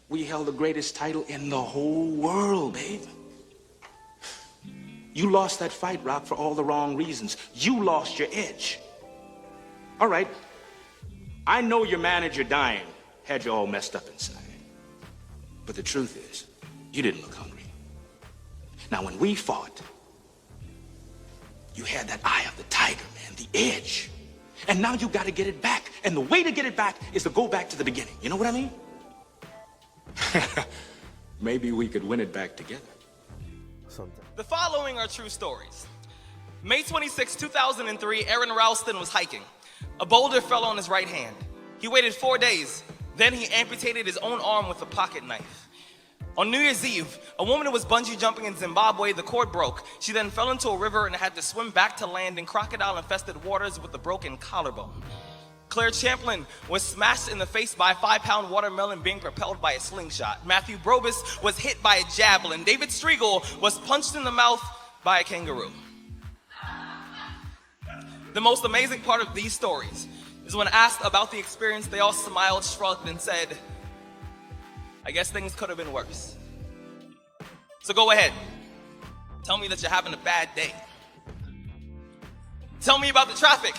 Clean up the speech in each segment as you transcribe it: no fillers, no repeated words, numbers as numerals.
We held the greatest title in the whole world, babe. You lost that fight, Rock, for all the wrong reasons. You lost your edge. All right. I know your manager dying had you all messed up inside. But the truth is, you didn't look hungry. Now, when we fought, you had that eye of the tiger, man, the edge. And now you got to get it back. And the way to get it back is to go back to the beginning. You know what I mean? Maybe we could win it back together. The following are true stories. May 26, 2003, Aaron Ralston was hiking. A boulder fell on his right hand. He waited 4 days. Then he amputated his own arm with a pocket knife. On New Year's Eve, a woman who was bungee jumping in Zimbabwe, the cord broke. She then fell into a river and had to swim back to land in crocodile-infested waters with a broken collarbone. Claire Champlin was smashed in the face by a 5-pound watermelon being propelled by a slingshot. Matthew Brobus was hit by a javelin. David Striegel was punched in the mouth by a kangaroo. The most amazing part of these stories is when asked about the experience, they all smiled, shrugged, and said, I guess things could have been worse. So go ahead. Tell me that you're having a bad day. Tell me about the traffic.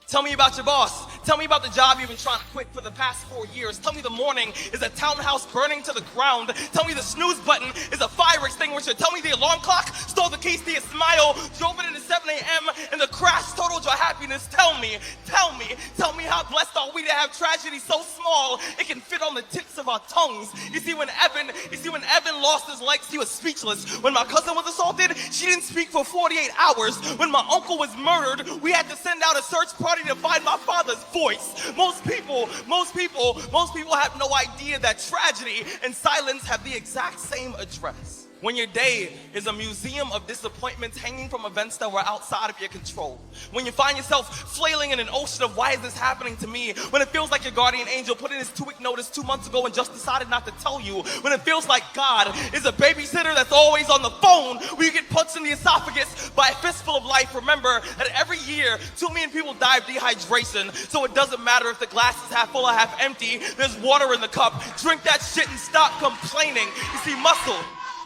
Tell me about your boss. Tell me about the job you've been trying to quit for the past 4 years. Tell me the morning is a townhouse burning to the ground. Tell me the snooze button is a fire extinguisher. Tell me the alarm clock stole the keys to your smile, drove it into 7 a.m. and the crash totaled your happiness. Tell me how blessed are we to have tragedy so small it can fit on the tips of our tongues. You see, when Evan lost his legs, he was speechless. When my cousin was assaulted, she didn't speak for 48 hours. When my uncle was murdered, we had to send out a search party to find my father's voice. Most people have no idea that tragedy and silence have the exact same address. When your day is a museum of disappointments hanging from events that were outside of your control. When you find yourself flailing in an ocean of why is this happening to me? When it feels like your guardian angel put in his 2-week notice 2 months ago and just decided not to tell you. When it feels like God is a babysitter that's always on the phone. When you get punched in the esophagus by a fistful of life. Remember that every year 2 million people die of dehydration. So it doesn't matter if the glass is half full or half empty. There's water in the cup. Drink that shit and stop complaining. You see,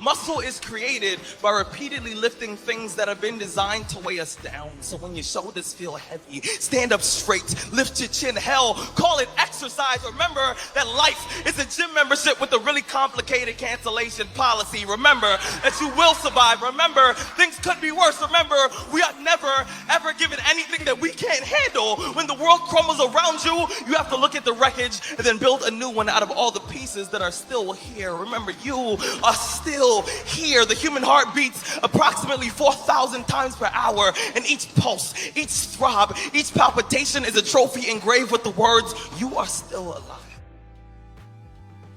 Muscle is created by repeatedly lifting things that have been designed to weigh us down. So when your shoulders feel heavy, stand up straight, lift your chin. Hell, call it exercise. Remember that life is a gym membership with a really complicated cancellation policy. Remember that you will survive. Remember, things could be worse. Remember, we are never, ever given anything that we can't handle. When the world crumbles around you, you have to look at the wreckage and then build a new one out of all the pieces that are still here. Remember, you are still here. The human heart beats approximately 4,000 times per hour, and each pulse, each throb, each palpitation is a trophy engraved with the words, you are still alive.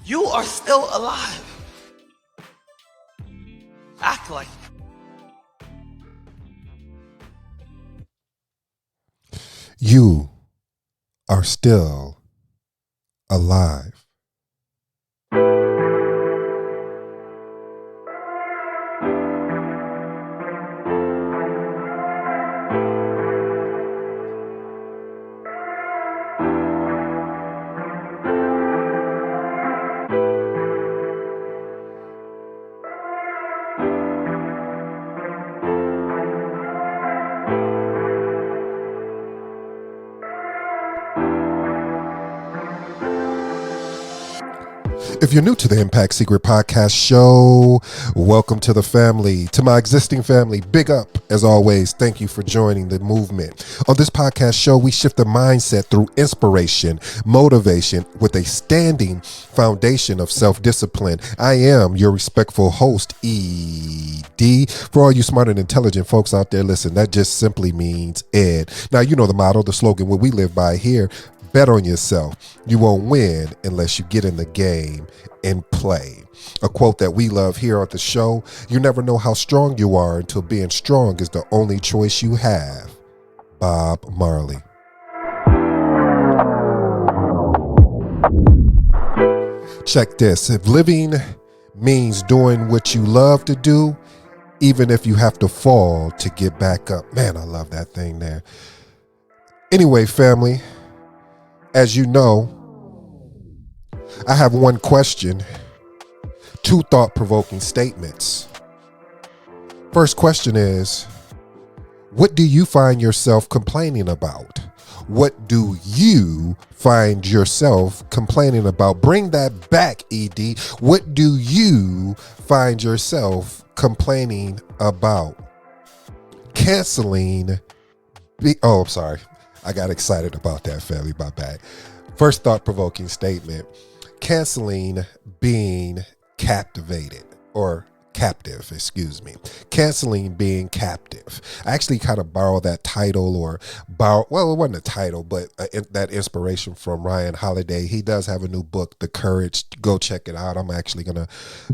You are still alive. Act like it. You are still alive. If you're new to the Impact Secret Podcast Show, welcome to the family. To my existing family, big up as always. Thank you for joining the movement. On this podcast show, we shift the mindset through inspiration, motivation, with a standing foundation of self-discipline. I am your respectful host, ED. For all you smart and intelligent folks out there, listen, that just simply means Ed. Now, you know the motto, the slogan, what we live by here. Bet on yourself. You won't win unless you get in the game and play. A quote that we love here at the show, you never know how strong you are until being strong is the only choice you have. Bob Marley. Check this. If living means doing what you love to do, even if you have to fall to get back up. Man, I love that thing there. Anyway, family, as you know, I have one question 2 thought-provoking statements. First question is, what do you find yourself complaining about? What do you find yourself complaining about? Bring that back, ED. What do you find yourself complaining about? Canceling. I'm sorry. I got excited about that, family. My bad. First thought-provoking statement. Canceling being captivated or captive, canceling being captive. I actually kind of borrowed that title well, it wasn't a title, but that inspiration from Ryan Holiday. He does have a new book, The Courage. Go check it out. I'm actually going to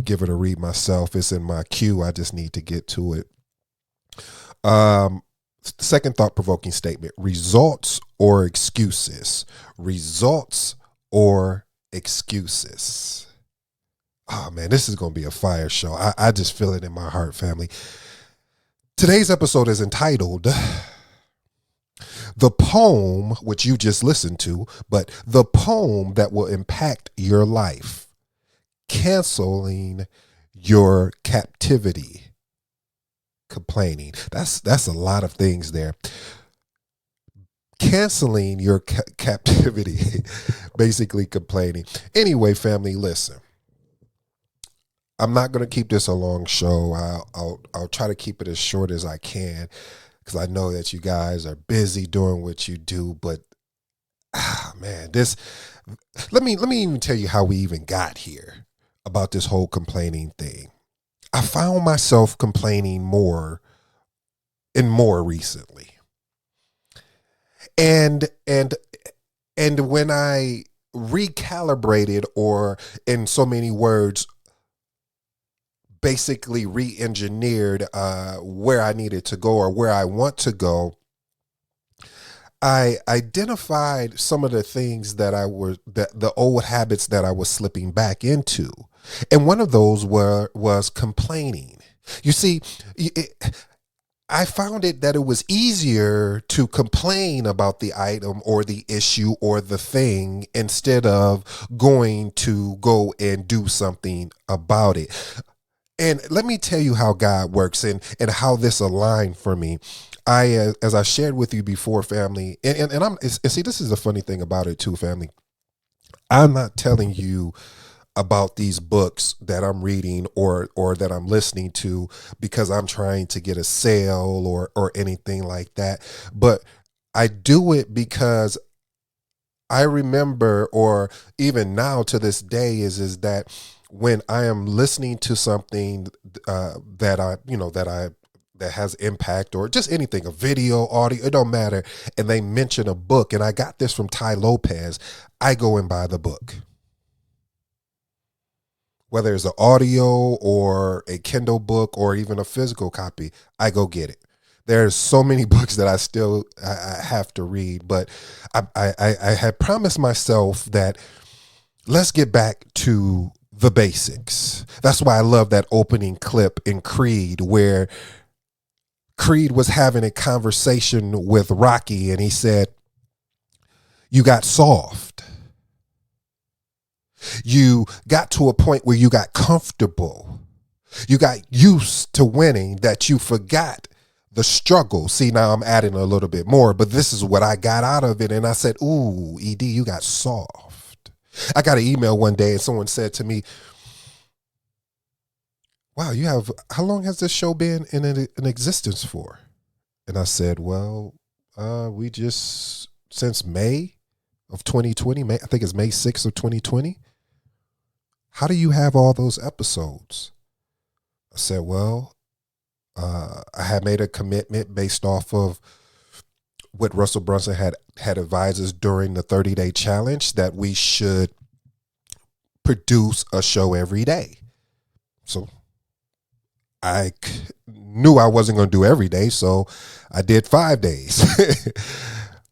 give it a read myself. It's in my queue. I just need to get to it. Second thought-provoking statement, results or excuses. Results or excuses. Oh man, this is going to be a fire show. I just feel it in my heart, family. Today's episode is entitled The Poem, which you just listened to, but the poem that will impact your life. Canceling your captivity. Complaining. That's a lot of things there. Canceling your captivity. Basically complaining. Anyway, family, listen. I'm not going to keep this a long show. I'll try to keep it as short as I can because I know that you guys are busy doing what you do. But man, let me even tell you how we even got here about this whole complaining thing. I found myself complaining more and more recently, and when I recalibrated, or in so many words, basically re-engineered where I needed to go or where I want to go, I identified some of the things that the old habits that I was slipping back into. And one of those was complaining. You see, I found that it was easier to complain about the item or the issue or the thing instead of going to go and do something about it. And let me tell you how God works and how this aligned for me. As I shared with you before, family, and see, this is the funny thing about it too, family. I'm not telling you about these books that I'm reading or that I'm listening to because I'm trying to get a sale or anything like that. But I do it because I remember, or even now to this day, is that when I am listening to something that has impact, or just anything, a video, audio, it don't matter, and they mention a book, and I got this from Ty Lopez, I go and buy the book. Whether it's an audio or a Kindle book or even a physical copy, I go get it. There's so many books that I have to read, but I had promised myself that let's get back to the basics. That's why I love that opening clip in Creed where Creed was having a conversation with Rocky and he said, "You got soft. You got to a point where you got comfortable. You got used to winning that you forgot the struggle." See, now I'm adding a little bit more, but this is what I got out of it. And I said, "Ooh, ED, you got soft." I got an email one day and someone said to me, "Wow, how long has this show been in existence for?" And I said, "Well, we just, since May of 2020, I think it's May 6th of 2020. How do you have all those episodes?" I said, "Well, I had made a commitment based off of what Russell Brunson had advised us during the 30-day challenge that we should produce a show every day." So I knew I wasn't going to do every day, so I did 5 days.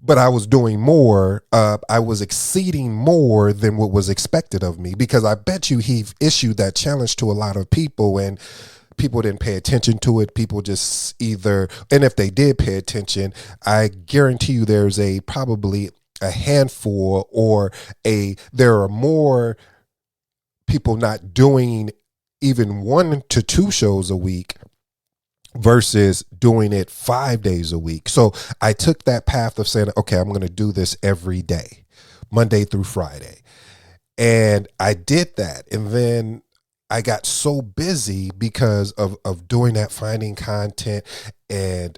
But I was doing more. I was exceeding more than what was expected of me, because I bet you he issued that challenge to a lot of people and people didn't pay attention to it. People just and if they did pay attention, I guarantee you there's probably a handful, or there are more people not doing even 1 to 2 shows a week versus doing it 5 days a week. So I took that path of saying, okay, I'm going to do this every day, Monday through Friday. And I did that. And then I got so busy because of doing that, finding content and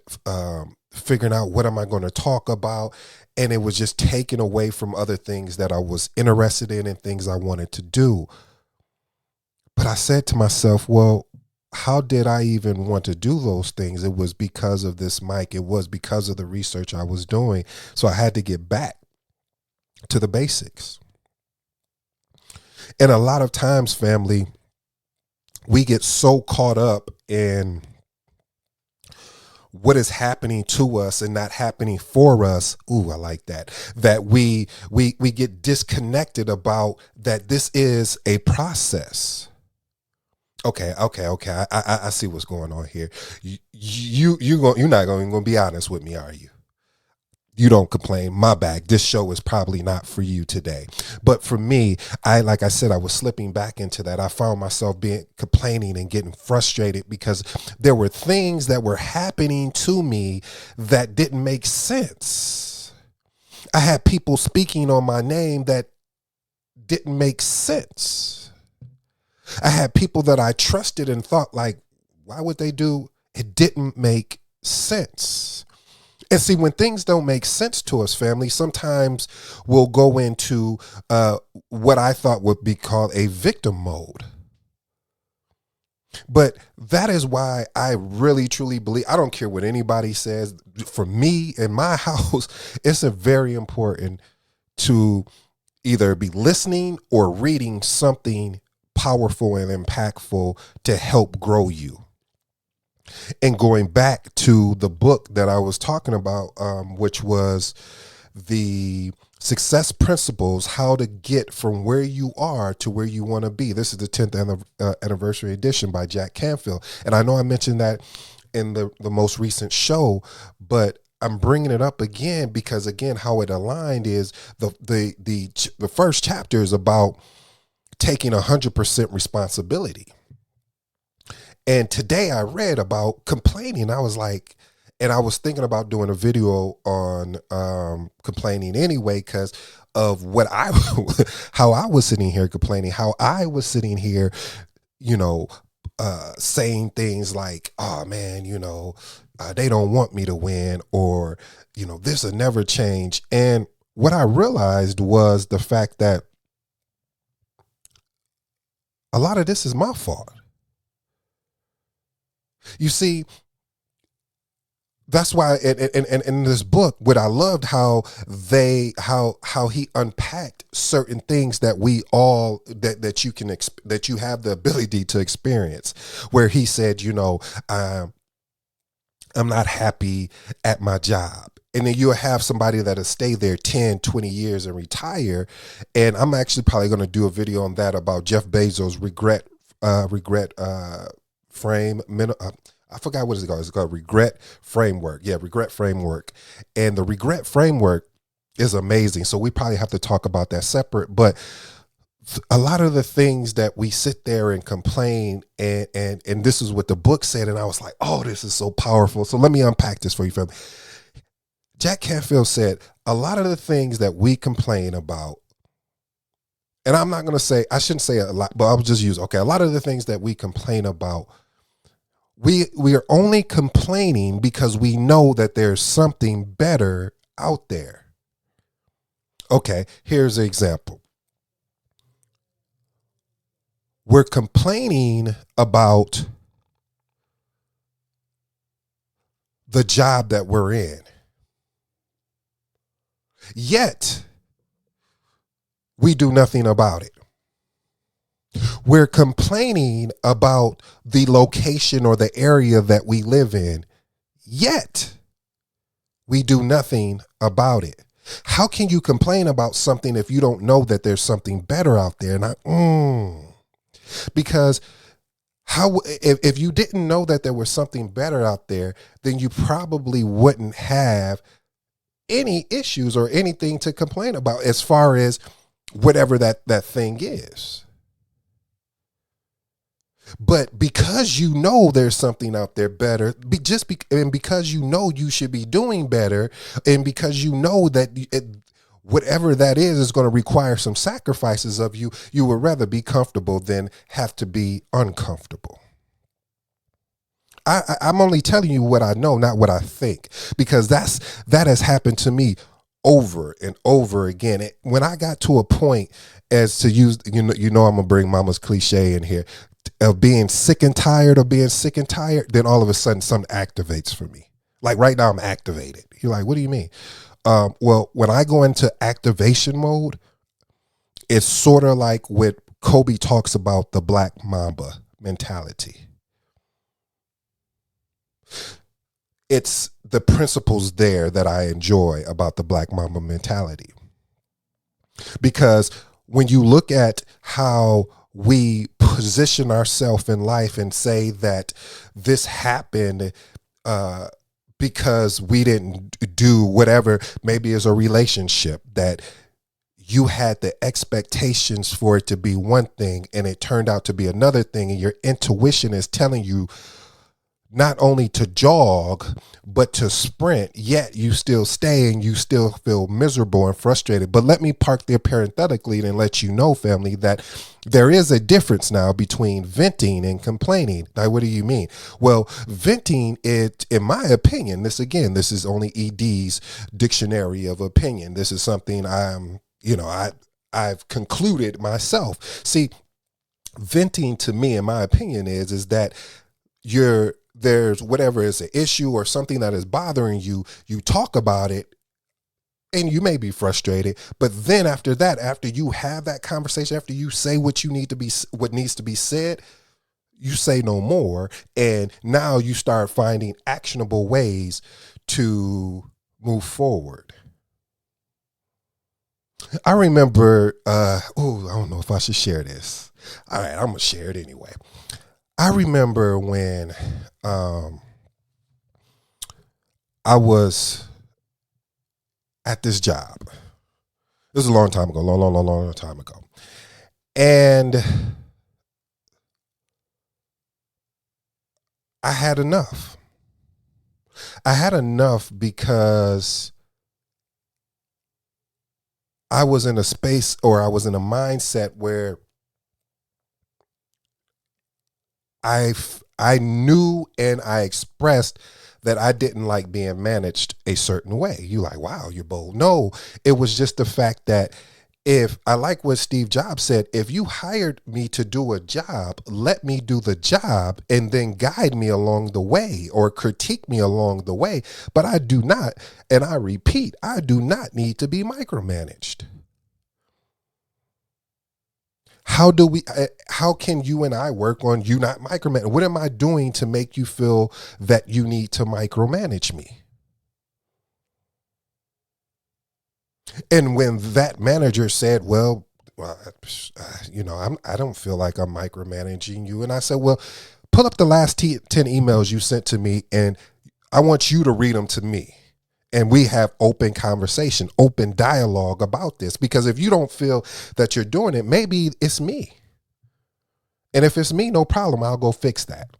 figuring out what am I going to talk about. And it was just taken away from other things that I was interested in and things I wanted to do. But I said to myself, well, how did I even want to do those things? It was because of this mic. It was because of the research I was doing. So I had to get back to the basics. And a lot of times, family, we get so caught up in what is happening to us and not happening for us. Ooh, I like that. That we get disconnected about that this is a process. Okay. I see what's going on here. You're not going to be honest with me, are you? You don't complain. My bad. This show is probably not for you today. But for me, like I said, I was slipping back into that. I found myself complaining and getting frustrated because there were things that were happening to me that didn't make sense. I had people speaking on my name that didn't make sense. I had people that I trusted and thought, like, why would they do? It didn't make sense. And see, when things don't make sense to us, family, sometimes we'll go into what I thought would be called a victim mode. But that is why I really, truly believe, I don't care what anybody says. For me in my house, it's very important to either be listening or reading something powerful and impactful to help grow you. And going back to the book that I was talking about, which was the Success Principles, How to Get from Where You Are to Where You Want to Be. This is the 10th anniversary edition by Jack Canfield. And I know I mentioned that in the most recent show, but I'm bringing it up again because, again, how it aligned is the first chapter is about taking 100% responsibility. And today I read about complaining. I was like, and I was thinking about doing a video on complaining anyway, because of how I was sitting here complaining, how I was sitting here, saying things like, oh man, they don't want me to win, or, this will never change. And what I realized was the fact that a lot of this is my fault. You see, that's why in this book, what I loved how he unpacked certain things that we all that you have the ability to experience, where he said, I'm not happy at my job. And then you'll have somebody that'll stay there 10, 20 years and retire. And I'm actually probably going to do a video on that about Jeff Bezos' regret frame. I forgot what it's called. It's called Regret Framework. Yeah, Regret Framework. And the Regret Framework is amazing. So we probably have to talk about that separate. But a lot of the things that we sit there and complain, and this is what the book said, and I was like, oh, this is so powerful. So let me unpack this for you, family. Jack Canfield said a lot of the things that we complain about, and I'm not going to say, I shouldn't say a lot, but I'll just use, okay, a lot of the things that we complain about, we are only complaining because we know that there's something better out there. Okay, here's an example. We're complaining about the job that we're in. Yet, we do nothing about it. We're complaining about the location or the area that we live in, yet we do nothing about it. How can you complain about something if you don't know that there's something better out there? Because if you didn't know that there was something better out there, then you probably wouldn't have any issues or anything to complain about as far as whatever that thing is. But because you know there's something out there better, and because you know you should be doing better, and because you know that whatever that is going to require some sacrifices of you, you would rather be comfortable than have to be uncomfortable. I'm only telling you what I know, not what I think, because that has happened to me over and over again. When I got to a point, as to use, I'm gonna bring mama's cliche in here, of being sick and tired of being sick and tired, then all of a sudden something activates for me. Like right now I'm activated. You're like, what do you mean? Well, when I go into activation mode, it's sort of like what Kobe talks about, the black mamba mentality. It's the principles there that I enjoy about the black mamba mentality. Because when you look at how we position ourselves in life and say that this happened because we didn't do whatever, maybe it's a relationship that you had the expectations for it to be one thing and it turned out to be another thing, and your intuition is telling you not only to jog, but to sprint, yet you still stay and you still feel miserable and frustrated. But let me park there parenthetically and let you know, family, that there is a difference now between venting and complaining. Now, what do you mean? Well, venting, in my opinion, this is only ED's dictionary of opinion. This is something I've concluded myself. See, venting to me, in my opinion, is that there's whatever is an issue or something that is bothering you, you talk about it and you may be frustrated, but then after that, after you have that conversation, after you say what needs to be said, you say no more. And now you start finding actionable ways to move forward. I remember, I don't know if I should share this. All right, I'm going to share it anyway. I remember when I was at this job. This is a long time ago, long time ago. And I had enough. I had enough because I was in a space, or I was in a mindset where I knew and I expressed that I didn't like being managed a certain way. You like, wow, you're bold. No, it was just the fact that if I like what Steve Jobs said, if you hired me to do a job, let me do the job and then guide me along the way or critique me along the way. But I do not, and I repeat, I do not need to be micromanaged. How can you and I work on you not micromanage? What am I doing to make you feel that you need to micromanage me? And when that manager said, well, I don't feel like I'm micromanaging you. And I said, well, pull up the last 10 emails you sent to me, and I want you to read them to me. And we have open conversation, open dialogue about this. Because if you don't feel that you're doing it, maybe it's me. And if it's me, no problem. I'll go fix that.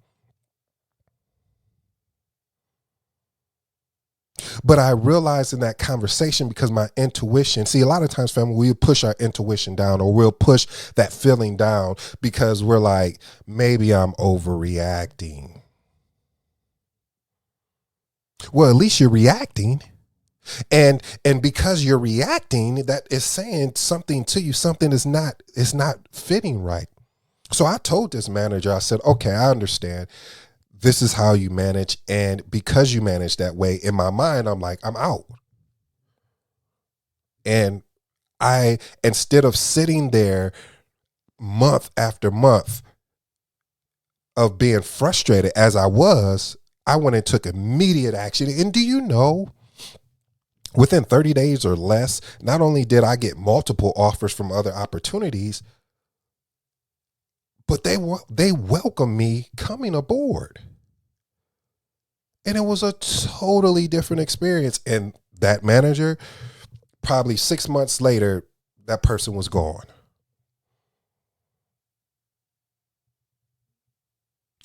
But I realized in that conversation, because my intuition, see, a lot of times, family, we'll push our intuition down, or we'll push that feeling down because we're like, maybe I'm overreacting. Well, at least you're reacting. And because you're reacting, that is saying something to you. Something is not fitting right. So I told this manager, I said, okay, I understand. This is how you manage. And because you manage that way, in my mind, I'm like, I'm out. And instead of sitting there month after month of being frustrated as I was, I went and took immediate action. And do you know, within 30 days or less, not only did I get multiple offers from other opportunities, but they welcomed me coming aboard. And it was a totally different experience. And that manager, probably 6 months later, that person was gone.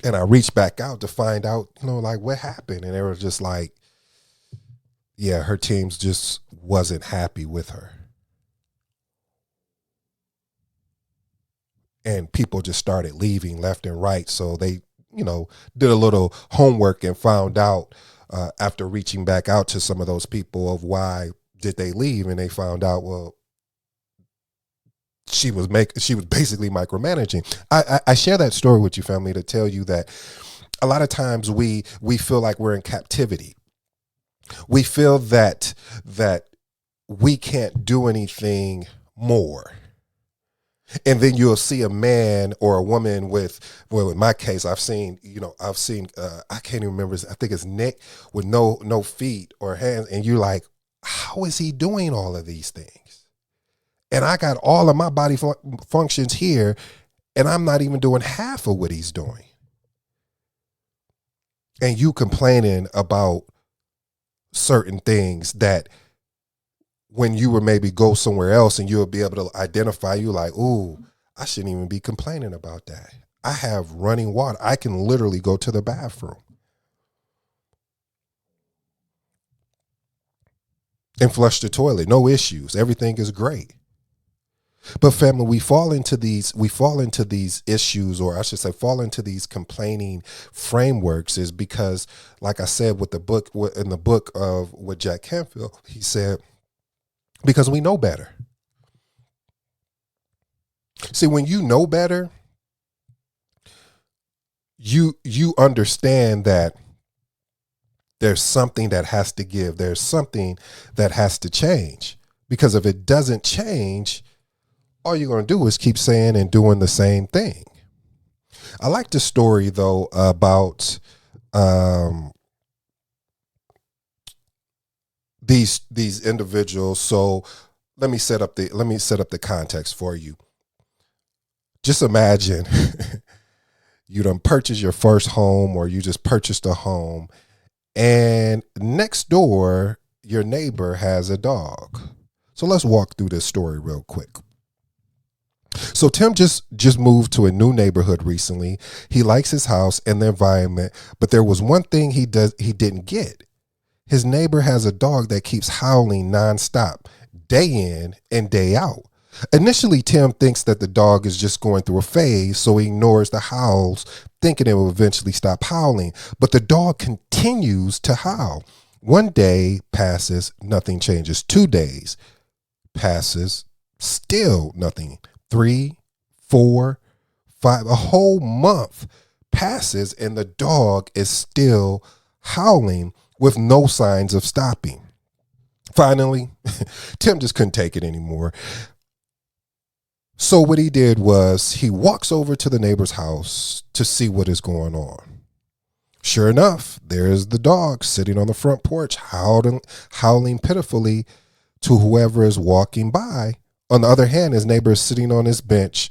And I reached back out to find out, like what happened. And they were just like, yeah, her teams just wasn't happy with her. And people just started leaving left and right. So they, did a little homework and found out after reaching back out to some of those people of why did they leave. And they found out, well, she was basically micromanaging. I share that story with you, family, to tell you that a lot of times we feel like we're in captivity. We feel that we can't do anything more. And then you'll see a man or a woman well, in my case, I've seen, I can't even remember, I think it's Nick with no feet or hands. And you're like, how is he doing all of these things? And I got all of my body functions here, and I'm not even doing half of what he's doing. And you complaining about certain things that when you would maybe go somewhere else and you'll be able to identify, you like, ooh, I shouldn't even be complaining about that. I have running water. I can literally go to the bathroom and flush the toilet. No issues. Everything is great. But family, we fall into these issues, or I should say fall into these complaining frameworks is because, like I said, in the book of with Jack Canfield, he said, because we know better. See, when you know better, you understand that there's something that has to give. There's something that has to change. Because if it doesn't change, all you're going to do is keep saying and doing the same thing. I like the story, though, about these individuals. So let me set up the context for you. Just imagine you done purchased your first home, or you just purchased a home, and next door your neighbor has a dog. So let's walk through this story real quick. So Tim just moved to a new neighborhood recently. He likes his house and the environment, but there was one thing he didn't get. His neighbor has a dog that keeps howling nonstop, day in and day out. Initially, Tim thinks that the dog is just going through a phase, so he ignores the howls, thinking it will eventually stop howling. But the dog continues to howl. One day passes, nothing changes. 2 days passes, still nothing. 3, 4, 5, a whole month passes, and the dog is still howling with no signs of stopping. Finally, Tim just couldn't take it anymore. So what he did was he walks over to the neighbor's house to see what is going on. Sure enough, there's the dog sitting on the front porch, howling pitifully to whoever is walking by. On the other hand, his neighbor is sitting on his bench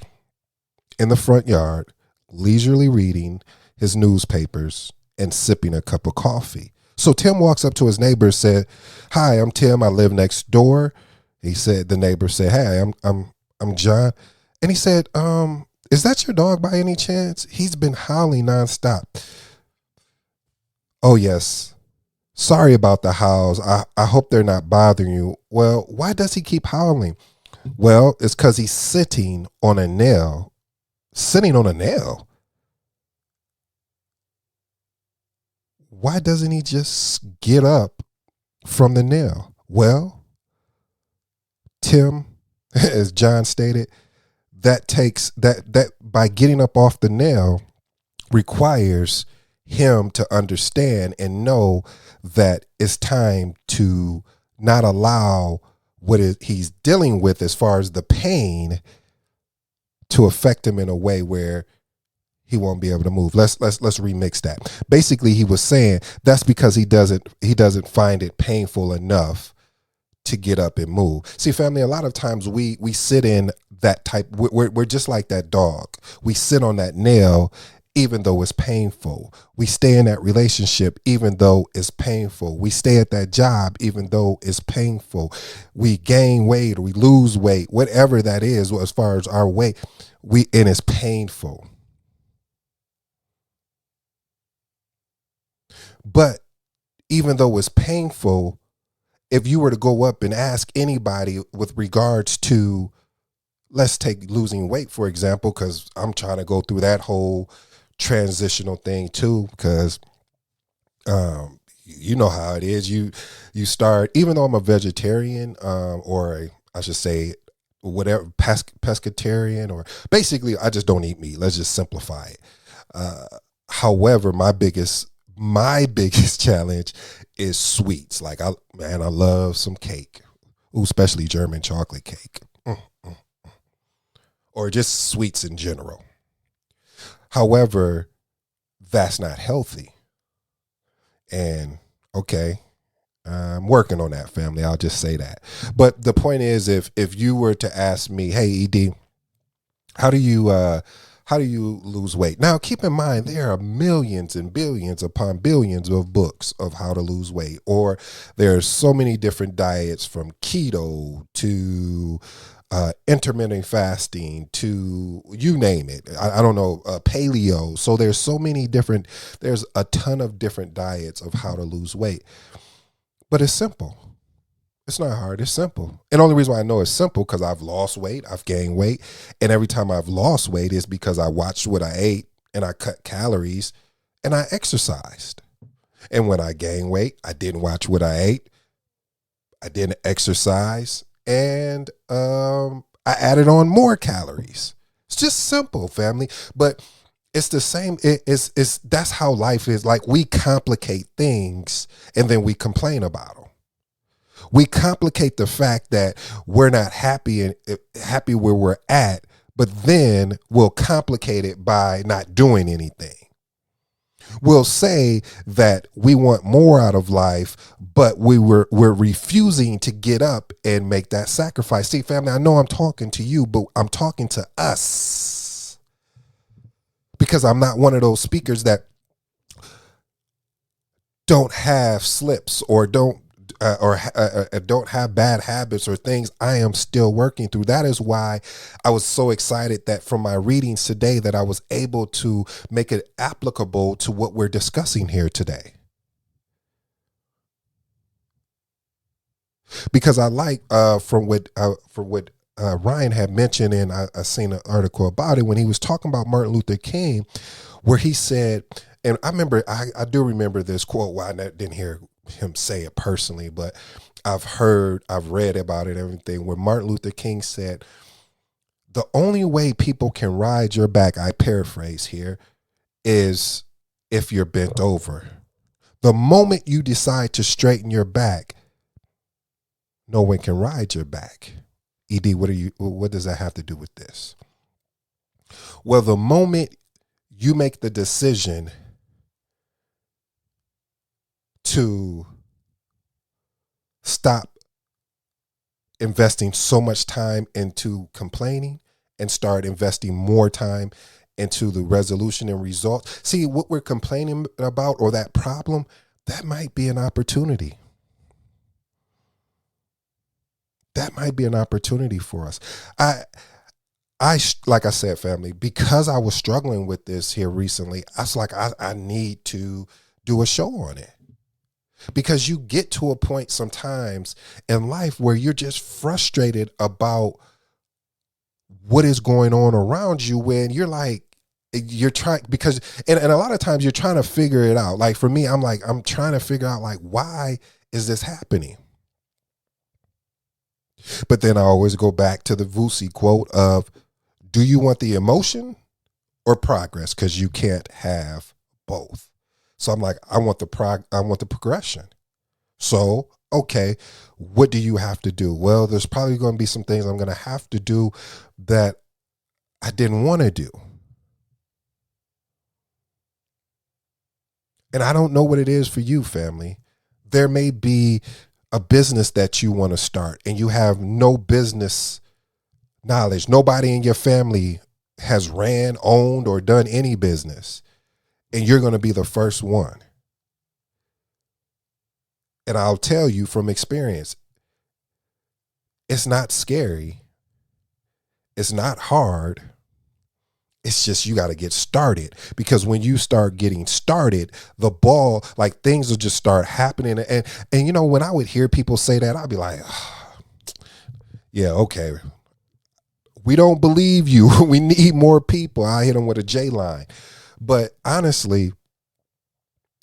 in the front yard, leisurely reading his newspapers and sipping a cup of coffee. So Tim walks up to his neighbor and said, "Hi, I'm Tim. I live next door." The neighbor said, "Hey, I'm John." And he said, "Is that your dog by any chance? He's been howling nonstop." "Oh, yes. Sorry about the howls. I hope they're not bothering you." "Well, why does he keep howling?" "Well, it's because he's sitting on a nail." "Sitting on a nail? Why doesn't he just get up from the nail?" "Well, Tim," as John stated, that by getting up off the nail requires him to understand and know that it's time to not allow what he's dealing with as far as the pain to affect him in a way where he won't be able to move. Let's remix that. Basically, he was saying that's because he doesn't find it painful enough to get up and move. See, family, a lot of times we sit in that type. We're just like that dog. We sit on that nail even though it's painful. We stay in that relationship even though it's painful. We stay at that job even though it's painful. We gain weight or we lose weight, whatever that is, as far as our weight, and it's painful. But even though it's painful, if you were to go up and ask anybody with regards to, let's take losing weight, for example, because I'm trying to go through that whole transitional thing too, because you know how it is. You start, even though I'm a vegetarian, I should say whatever, pescatarian, or basically I just don't eat meat. Let's just simplify it. However, my biggest challenge is sweets. Like I love some cake. Ooh, especially German chocolate cake. Or just sweets in general. However, that's not healthy. And okay, I'm working on that, family. I'll just say that. But the point is, if you were to ask me, hey, ED, how do you lose weight? Now, keep in mind, there are millions and billions upon billions of books of how to lose weight, or there are so many different diets, from keto to intermittent fasting to you name it. I don't know, paleo. So there's a ton of different diets of how to lose weight. But it's simple. It's not hard. It's simple. And the only reason why I know it's simple, because I've lost weight, I've gained weight. And every time I've lost weight is because I watched what I ate and I cut calories and I exercised. And when I gained weight, I didn't watch what I ate. I didn't exercise. And I added on more calories. It's just simple, family. But it's the same. It's that's how life is. Like, we complicate things and then we complain about them. We complicate the fact that we're not happy where we're at, but then we'll complicate it by not doing anything. We'll say that we want more out of life, but we're refusing to get up and make that sacrifice. See, family, I know I'm talking to you, but I'm talking to us, because I'm not one of those speakers that don't have slips or don't have bad habits or things I am still working through. That is why I was so excited that from my readings today that I was able to make it applicable to what we're discussing here today. Because I like from what Ryan had mentioned, and I seen an article about it when he was talking about Martin Luther King, where he said, and I do remember this quote. Well, I didn't hear him say it personally, but I've read about it, everything, where Martin Luther King said, the only way people can ride your back, I paraphrase here, is if you're bent over. The moment you decide to straighten your back, no one can ride your back. ED, what does that have to do with this? Well, the moment you make the decision to stop investing so much time into complaining and start investing more time into the resolution and result. See, what we're complaining about, or that problem, that might be an opportunity. That might be an opportunity for us. I like I said, family, because I was struggling with this here recently, I was like, I need to do a show on it. Because you get to a point sometimes in life where you're just frustrated about what is going on around you, when you're like, you're trying, because, and a lot of times you're trying to figure it out. Like for me, I'm trying to figure out, like, why is this happening? But then I always go back to the Vusi quote of, do you want the emotion or progress? Because you can't have both. So I'm like, I want the progression. So, okay, what do you have to do? Well, there's probably going to be some things I'm going to have to do that I didn't want to do. And I don't know what it is for you, family. There may be a business that you want to start and you have no business knowledge. Nobody in your family has ran, owned, or done any business. And you're going to be the first one. And I'll tell you from experience, it's not scary. It's not hard. It's just you got to get started, because when you start getting started, the ball, like, things will just start happening. And you know, when I would hear people say that, I'd be like, yeah, okay. We don't believe you. We need more people. I hit them with a J line. But honestly,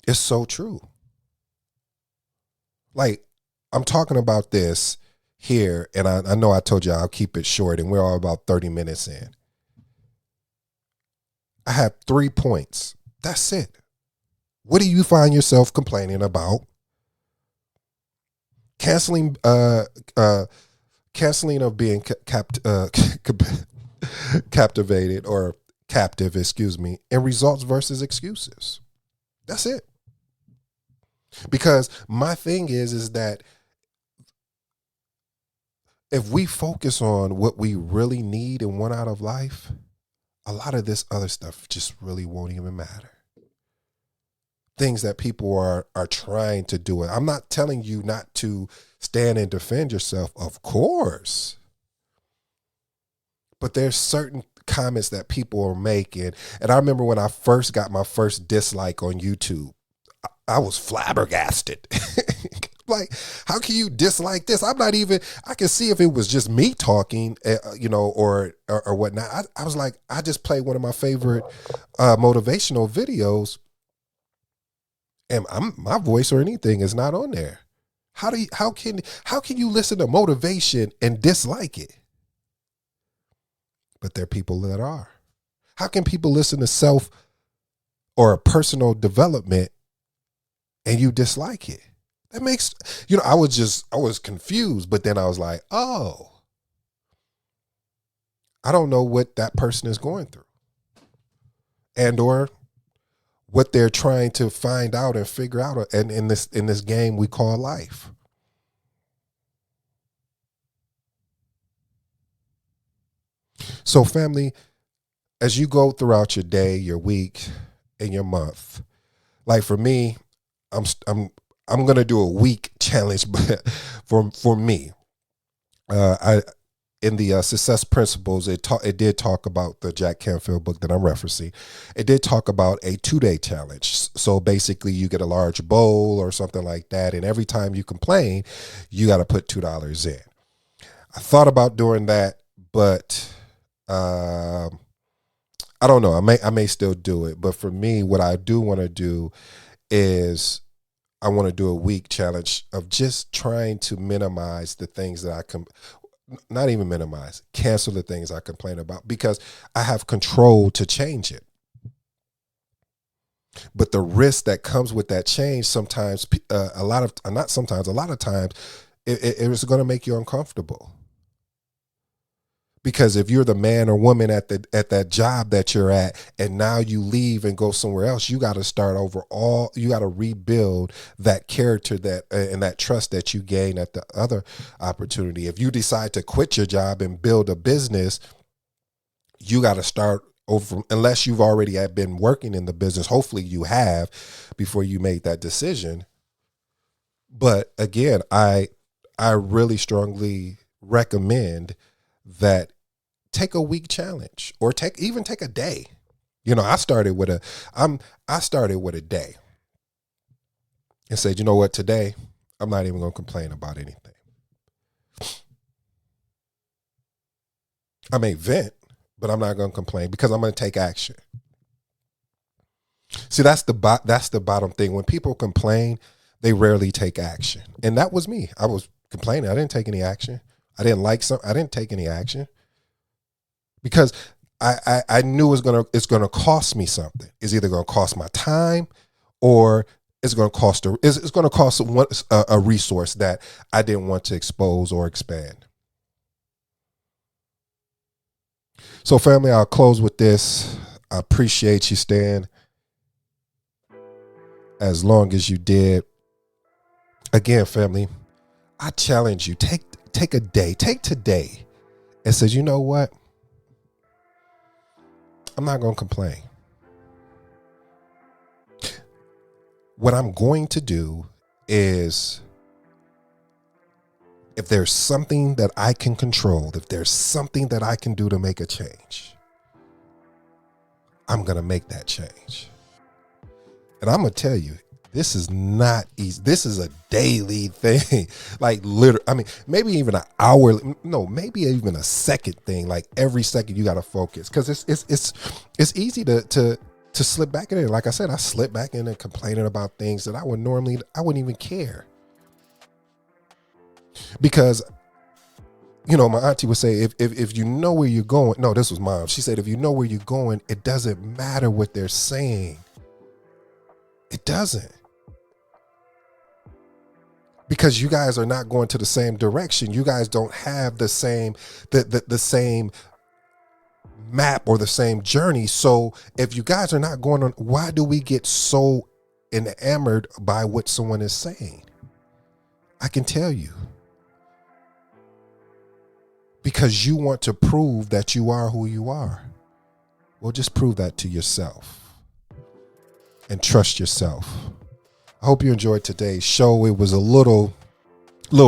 it's so true. Like, I'm talking about this here, and I know I told you I'll keep it short, and we're all about 30 minutes in. I have 3 points. That's it. What do you find yourself complaining about? Canceling of being captivated or captive, and results versus excuses. That's it. Because my thing is that if we focus on what we really need and want out of life, a lot of this other stuff just really won't even matter. Things that people are trying to do. I'm not telling you not to stand and defend yourself, of course. But there's certain comments that people are making. And I remember when I first got my first dislike on YouTube, I was flabbergasted. Like, how can you dislike this? I'm not even, I can see if it was just me talking, or whatnot. I was like, I just played one of my favorite motivational videos, and my voice or anything is not on there. How can you listen to motivation and dislike it? But there are people that are. How can people listen to self or personal development and you dislike it? That makes, I was confused, but then I was like, oh, I don't know what that person is going through, and or what they're trying to find out and figure out, and in this game we call life. So, family, as you go throughout your day, your week, and your month, like for me, I'm gonna do a week challenge, but for me, I in the Success Principles, it did talk about the Jack Canfield book that I'm referencing. It did talk about a 2-day challenge. So basically, you get a large bowl or something like that, and every time you complain, you got to put $2 in. I thought about doing that, but I don't know. I may still do it, but for me, what I do want to do is I want to do a week challenge of just trying to minimize the things that I can, not even minimize, cancel the things I complain about, because I have control to change it. But the risk that comes with that change, sometimes, a lot of times, it is going to make you uncomfortable. Because if you're the man or woman at that job that you're at, and now you leave and go somewhere else, you got to start over you got to rebuild that character and that trust that you gain at the other opportunity. If you decide to quit your job and build a business, you got to start over, unless you've already been working in the business. Hopefully you have before you made that decision. But again, I really strongly recommend that take a week challenge, or take a day. I started with a day and said, you know what, today I'm not even going to complain about anything. I may vent, but I'm not going to complain, because I'm going to take action. See, that's the bottom thing. When people complain, they rarely take action. And that was me. I was complaining. I didn't take any action. I didn't take any action, because I knew it's gonna cost me something. It's either gonna cost my time, or it's gonna cost a resource that I didn't want to expose or expand. So, family, I'll close with this. I appreciate you staying as long as you did. Again, family, I challenge you, take a day, take today, and says, you know what? I'm not going to complain. What I'm going to do is, if there's something that I can control, if there's something that I can do to make a change, I'm going to make that change. And I'm going to tell you, this is not easy. This is a daily thing. Like literally, I mean, maybe even an hour, no, maybe even a second thing. Like every second you got to focus, because it's easy to slip back in it. Like I said, I slip back in and complaining about things that I wouldn't even care. Because, you know, my auntie would say, if you know where you're going, no, this was mom. She said, if you know where you're going, it doesn't matter what they're saying. It doesn't. Because you guys are not going to the same direction. You guys don't have the same, the same map or the same journey. So if you guys are not going on, why do we get so enamored by what someone is saying? I can tell you. Because you want to prove that you are who you are. Well, just prove that to yourself and trust yourself. I hope you enjoyed today's show. It was a little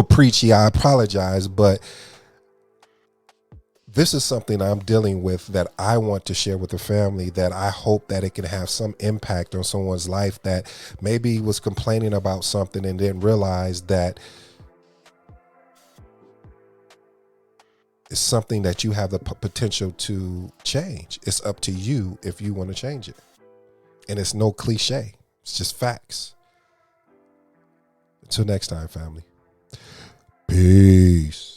preachy. I apologize, but this is something I'm dealing with that I want to share with the family, that I hope that it can have some impact on someone's life that maybe was complaining about something and didn't realize that it's something that you have the potential to change. It's up to you if you want to change it. And it's no cliche. It's just facts. Until next time, family. Peace.